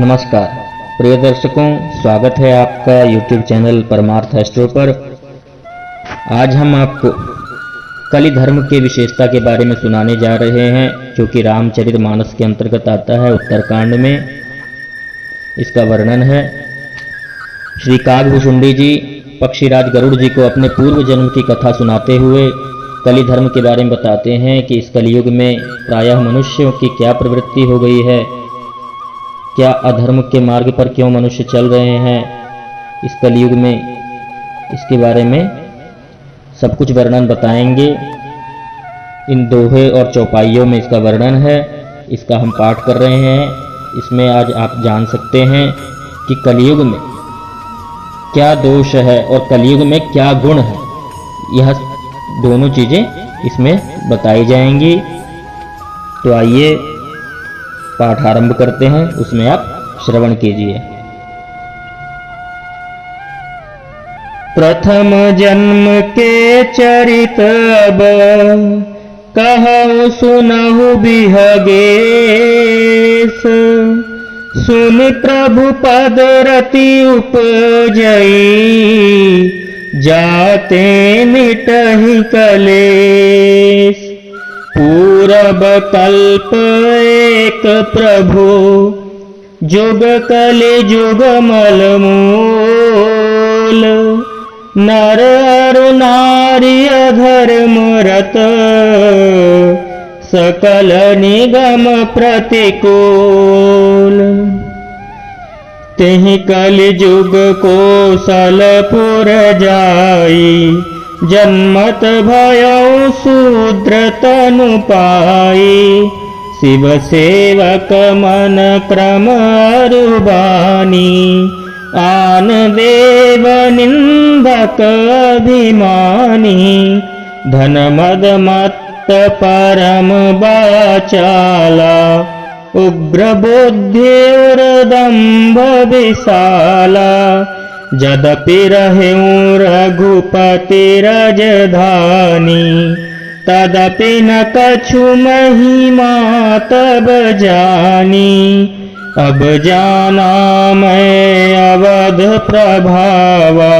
नमस्कार प्रिय दर्शकों, स्वागत है आपका YouTube चैनल परमार्थ एस्ट्रो पर। आज हम आपको कली धर्म के विशेषता के बारे में सुनाने जा रहे हैं, जो कि रामचरितमानस के अंतर्गत आता है। उत्तरकांड में इसका वर्णन है। श्री कागभूषुंडी जी पक्षीराज गरुड़ जी को अपने पूर्व जन्म की कथा सुनाते हुए कली धर्म के बारे में बताते हैं कि इस कलयुग में प्रायः मनुष्यों की क्या प्रवृत्ति हो गई है, क्या अधर्म के मार्ग पर क्यों मनुष्य चल रहे हैं इस कलयुग में। इसके बारे में सब कुछ वर्णन बताएंगे। इन दोहे और चौपाइयों में इसका वर्णन है। इसका हम पाठ कर रहे हैं। इसमें आज आप जान सकते हैं कि कलयुग में क्या दोष है और कलयुग में क्या गुण है। यह दोनों चीज़ें इसमें बताई जाएंगी। तो आइए पाठ आरंभ करते हैं, उसमें आप श्रवण कीजिए। प्रथम जन्म के चरित अब कहु सुनहु बिहगेश, सुन प्रभु पद रति उपजई, जाते मिटहि कलेश। पूरब कल्प एक प्रभु, जुग कलि जुग मल मूल। नर अरु नारी अधर्म रत, सकल निगम प्रतिकूल। तेहि कलि जुग कोसलपुर जाई, जन्मत भयउ शूद्र तनु पाई। शिव सेवक मन क्रम अरुबानी, आन देव निंदक अभिमानी। धन मद मत्त परम बाचाला, उग्र बुद्धि और दंभ विशाला। यद्यपि रहेऊ रघुपति राजधानी, तदपि न कछु महिमा तब जानी। अब जाना मैं अवध प्रभावा,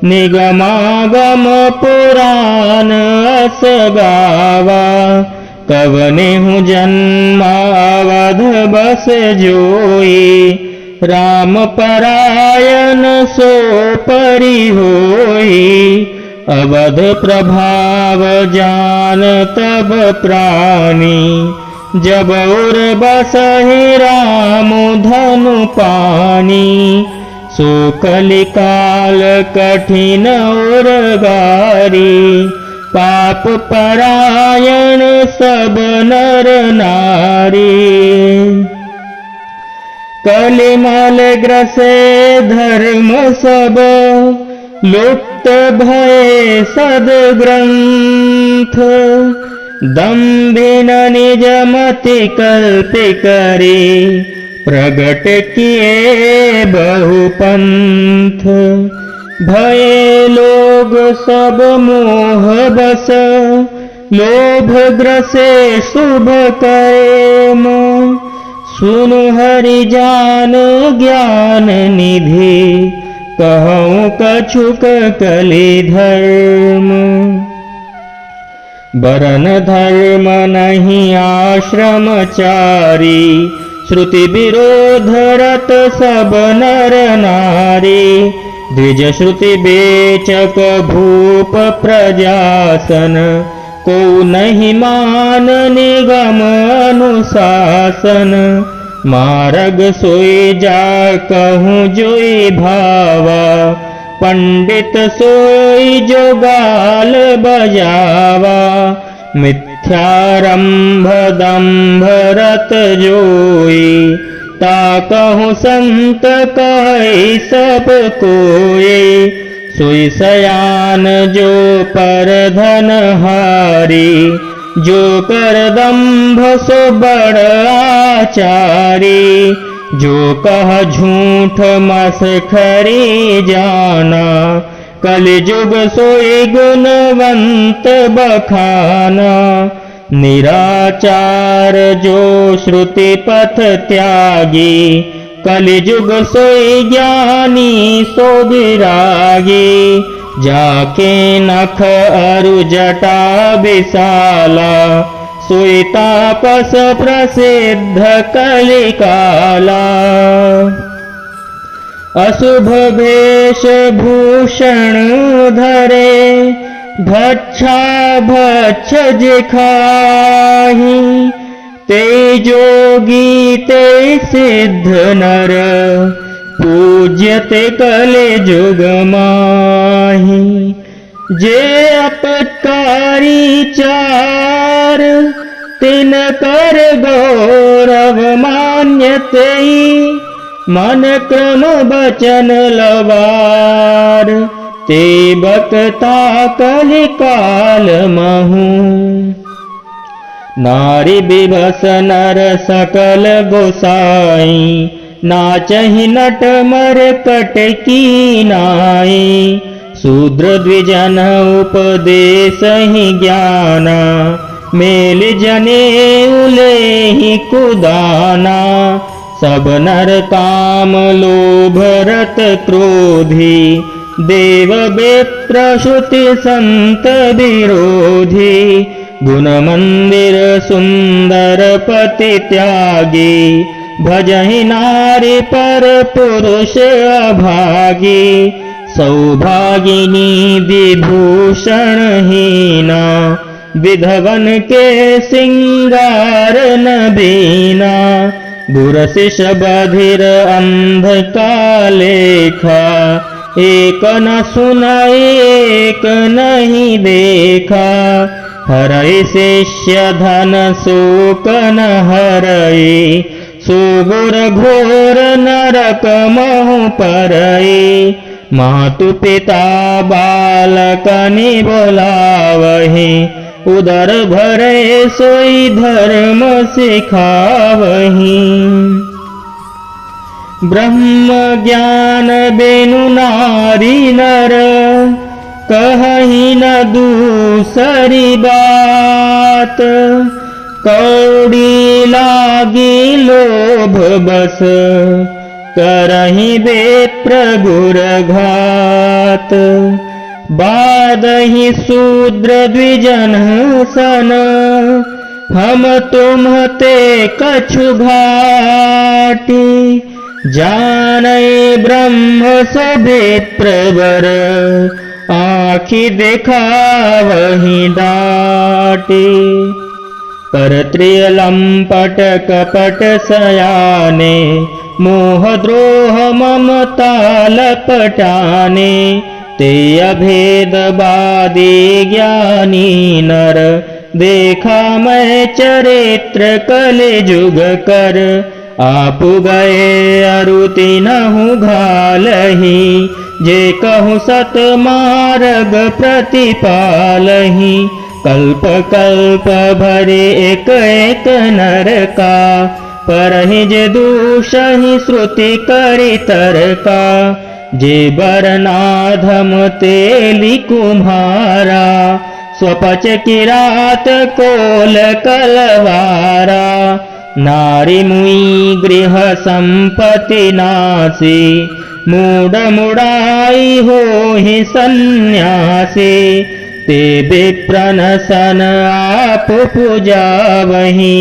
निगमागम पुराण अस गावा। कवने हूँ जन्मावध बस जोई, राम परायण सो परि होई। अवध प्रभाव जान तब प्राणी, जब उर बसहि राम धनु पानी। सो कलिकाल कठिन और गारी, पाप परायण सब नर नारी। कलिमल ग्रसे धर्म सब, लुप्त भये सद्ग्रंथ। दम्भिन निज मति कल्प करी, प्रगट किए बहुपंथ। भये लोग सब मोह बस, लोभ ग्रसे शुभ कर्म। सुनु हरि जान ज्ञान निधि, कहूँ कछुक कलि धर्म। बरन धर्म नहीं आश्रमचारी, श्रुति विरोध रत सब नर नारी। द्विज श्रुति बेचक भूप प्रजासन, को नहीं मान निगम अनुशासन। मार्ग सोई जा कहूँ जोई भावा, पंडित सोई जो गाल बजावा। मिथ्यारंभ दंभ रत जोई, ता कहूँ संत कहि सब कोई। सोई सयान जो पर धन हारी, जो कर दंभ सो बड़ आचारी। जो कह झूठ मसखरी जाना, कलिजुग सोई गुणवंत बखाना। निराचार जो श्रुति पथ त्यागी, कलिजुग सोई ज्ञानी सो विरागी, जाके नख अरु जटा विशाला, सोई तापस प्रसिद्ध कलिकाला। अशुभ वेश भूषण धरे, भक्षा भक्ष जिखाही, ते जोगी ते सिद्ध नर, पूज्यते कलिजुग माही। जे अपकारी चार, तिन कर गौरव मान्यते, मन क्रम बचन लवार, ते बकता कलिकाल महु। नारी विभस नर सकल गोसाई, नाचहि नट मर कटकी नाई। शूद्र द्विजन उपदेशहि ज्ञाना, मेल जने उलेहि कुदाना। सब नर काम लोभ रत क्रोधी, देव बेत्र श्रुति संत विरोधी। गुण मंदिर सुंदर पति त्यागी, भजहि नारी पर पुरुष अभागी। सौभागिनी विभूषण हीना, विधवन के सिंगार न बीना। दुरशिष बधिर अंध का लेखा, एक न सुना एक नहीं देखा। हरई शिष्य धन शोक न हरई, सुगुर घोर नरक महु परई। मातु पिता बालकनि बोलावहि, उदर भरे सोई धर्म सिखावहि। ब्रह्म ज्ञान बेनु नारी नर, कहीं न दूसरी बात। कौड़ी लागी लोभ बस, करहि बेत्र गुर घात। बादहि शूद्र द्विजन सन, हम तुम ते कछु घाटी। जानै ब्रह्म सबे प्रवर, आँखि दिखावहि डाटी। परत्रिय लंपट कपट सयाने, मोह द्रोह ममता लपटाने। ते अभेदवादी ज्ञानी नर, देखा मैं चरित्र कलिजुग कर। आप गए अरु तिनहु घालहि, जे कहु सत मार्ग प्रतिपालहि। कल्प कल्प भरे एक एक नर का, परहि जे दूषहि श्रुति करि तरका। जे बरनाधम तेली कुम्हारा, स्वपच किरात कोल कलवारा। नारी मुई गृह संपत्ति नासी, मूड मुड़ाई होहि सन्यासी। ते विप्रन सन आप पूजावहि,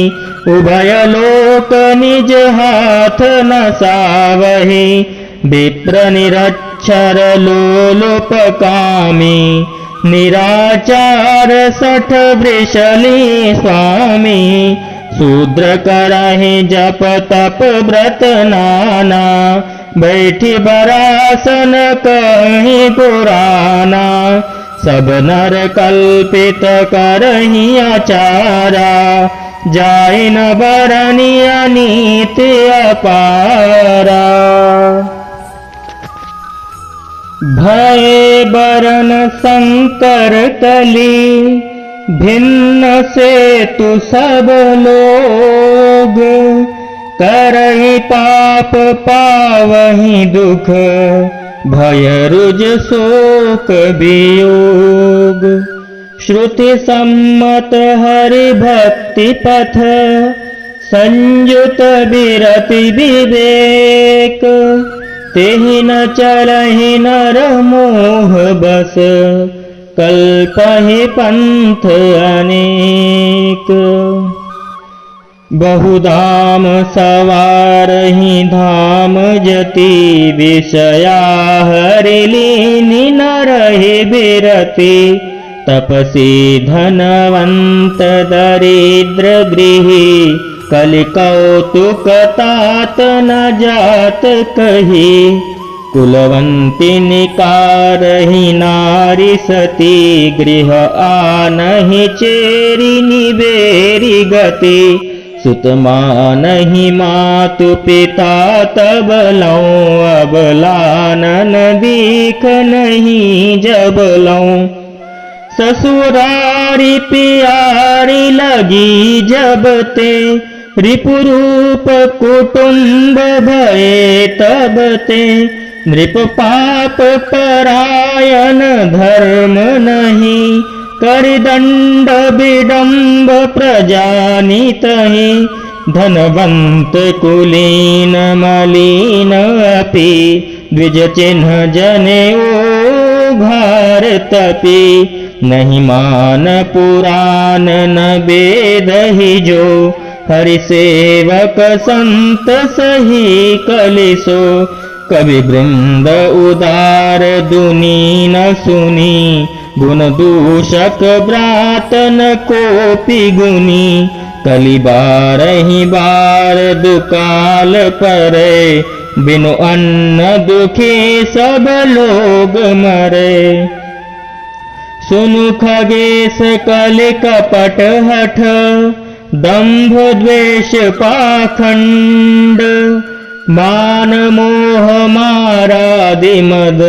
उभय लोक निज हाथ नसावहि। विप्र निरक्षर लोलुप कामी, निराचार सठ वृषली स्वामी। शूद्र करहि जप तप व्रत नाना, बैठी बरासन कहीं पुराना। सब नर कल्पित करहि आचारा, जाय न बरनि अनीति अपारा। भय बरन संकर कली, भिन्न से तु सब लोग। करहि पाप पावहि दुख, भय रुज शोक वियोग। श्रुति सम्मत हरि भक्ति पथ, संयुत बिरति विवेक, तेहि न चलहि नर मोह बस, कल्पहि पंथ अनेक। बहुधाम सवारहि धाम जति, विषया हरि लीनि न रहि बिरति। तपसी धनवंत दरिद्र गृही, कलि कौतुक तात न जात कही। कुलवंती निकारहि नारी सती, गृह आनहि चेरि निबेरि गति। सुत मानहि मातु पिता तब लौं, अबलानन दीख नहीं जब लौं। ससुरारी प्यारी लगी जब ते, रिपुरूप कुटुंब भये तब ते। नृप पाप परायण धर्म नहीं, करि दंड विडंब प्रजा नीतहि। धनवंत कुलीन मलिन अपि, द्विज चिन्ह जनेऊ घार तपि। नहीं मान पुराण न वेद ही जो, हरि सेवक संत सही कलिसो। कवि वृंद उदार दुनी न सुनी, गुण दूषक ब्रात न कोपि गुनी। कलि बारहि बार दुकाल परे, बिनु अन्न दुखी सब लोग मरे। सुनु खगेश कलि कपट हठ, दंभ द्वेष पाखंड। मान मोह मारादि मद,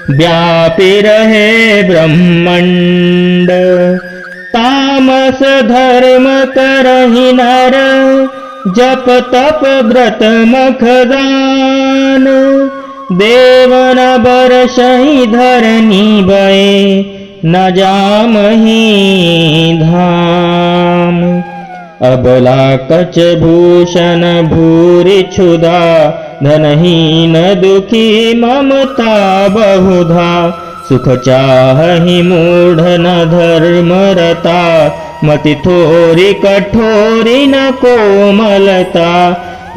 व्यापी रहे ब्रह्मंड। तामस धर्म करहि नर, जप तप व्रत मख दान। देवन बरसहि धरनी बए, न जामहि धाम। अबला कच भूषण भूरि क्षुधा, धनहीन दुखी ममता बहुधा। सुख चाहहि मूढ़ न धर्म रता, मति थोरी कठोरी न कोमलता।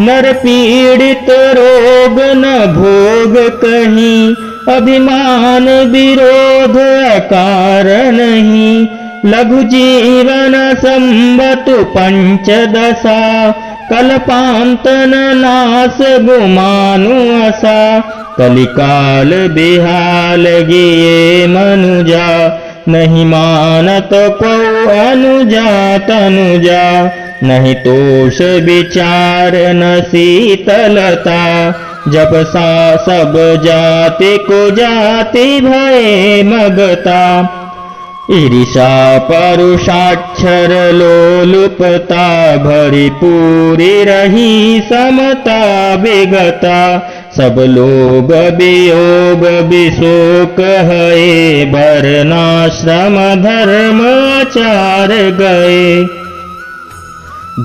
नर पीड़ित रोग न भोग कहीं, अभिमान विरोध अकार नहीं। लघु जीवन संबतु पंचदशा, कल्पांतन नाश गुमानु असा। कलिकाल बिहाल गिए मनुजा, नहीं मानत को अनुजा तनुजा। नहीं तोष विचार न शीतलता, जब सा सब जाति को जाति भय मगता। ईर्षा परुषाक्षर लोलुपता, भरी पूरी रही समता विगता। सब लोग वियोग विशोक है, वर्णाश्रम धर्म आचार गए।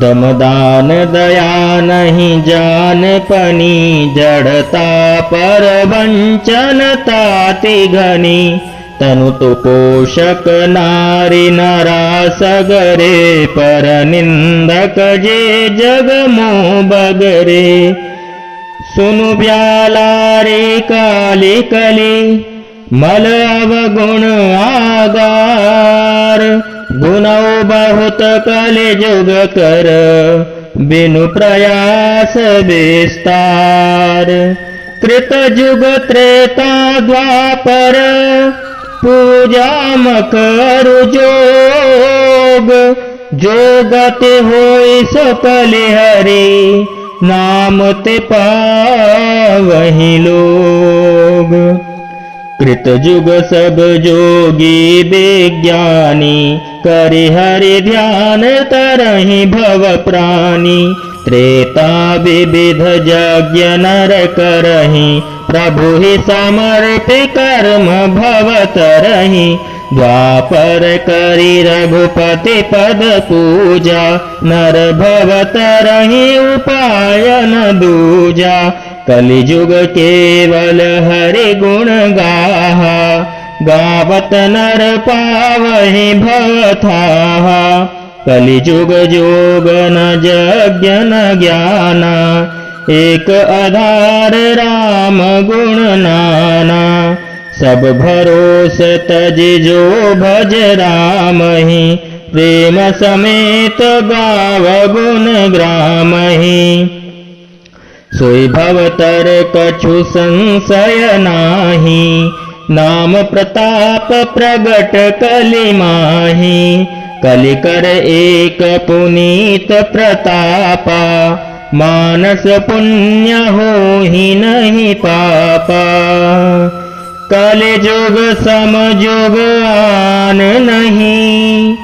दमदान दया नहीं जान पनी, जड़ता पर वंचनता तिघनी। तनु तो पोषक नारी नरा सगरे, पर निंदक जे जग मोह बगरे। सुनु ब्याला रे काली कली, मल अवगुण आगार। गुणौ बहुत कलि जुग कर, बिनु प्रयास विस्तार। कृत जुग त्रेता द्वापर, पूजा मकर जोग। जो गति होई सकल हरि, नाम ते पावहि लोग। कृत जुग सब जोगी विज्ञानी, करि हरि ध्यान तरहि भव प्राणी। त्रेता विविध यज्ञ नर करहि, प्रभु ही समर्पि कर्म भव तरहि। द्वापर करी रघुपति पद पूजा, नर भव तरहि उपाय न दूजा। कलिजुग केवल हरि गुण गाहा, गावत नर पावहि भवथाहा। कलिजुग जोग न यज्ञ न ज्ञाना, एक आधार राम गुण नाना। सब भरोस तज जो भज राम ही, प्रेम समेत गाव गुण ग्राम ही। सोई भवतर कछु संशय नाही, नाम प्रताप प्रगट कलि माही। कलि कर एक पुनीत प्रतापा, मानस पुण्य होहि नहीं पापा। कलिजुग समजुग आन नहीं,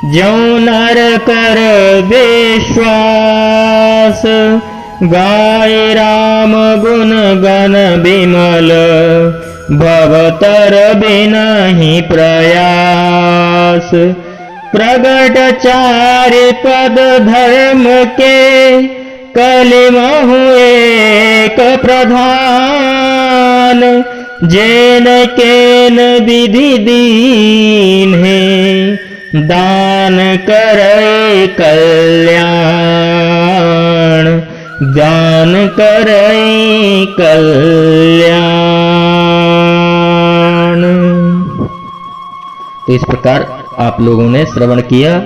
ज्यों नर कर विश्वास। गाय राम गुण गण बिमल, भवतर बिनहि प्रयास। प्रगट चारि पद धर्म के, कलिमहु एक प्रधान। जैन केन विधि दीन है, दान करे कल्याण। दान करे कल्याण। तो इस प्रकार आप लोगों ने श्रवण किया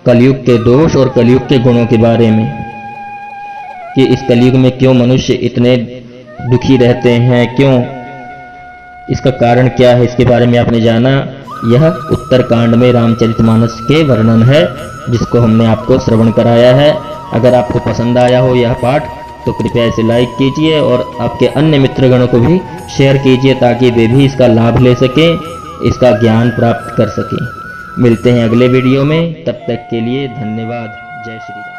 कलयुग के दोष और कलयुग के गुणों के बारे में, कि इस कलयुग में क्यों मनुष्य इतने दुखी रहते हैं, क्यों, इसका कारण क्या है, इसके बारे में आपने जाना। यह उत्तरकांड में रामचरितमानस के वर्णन है, जिसको हमने आपको श्रवण कराया है। अगर आपको पसंद आया हो यह पाठ तो कृपया इसे लाइक कीजिए और आपके अन्य मित्रगणों को भी शेयर कीजिए, ताकि वे भी इसका लाभ ले सकें, इसका ज्ञान प्राप्त कर सकें। मिलते हैं अगले वीडियो में, तब तक के लिए धन्यवाद। जय श्री राम।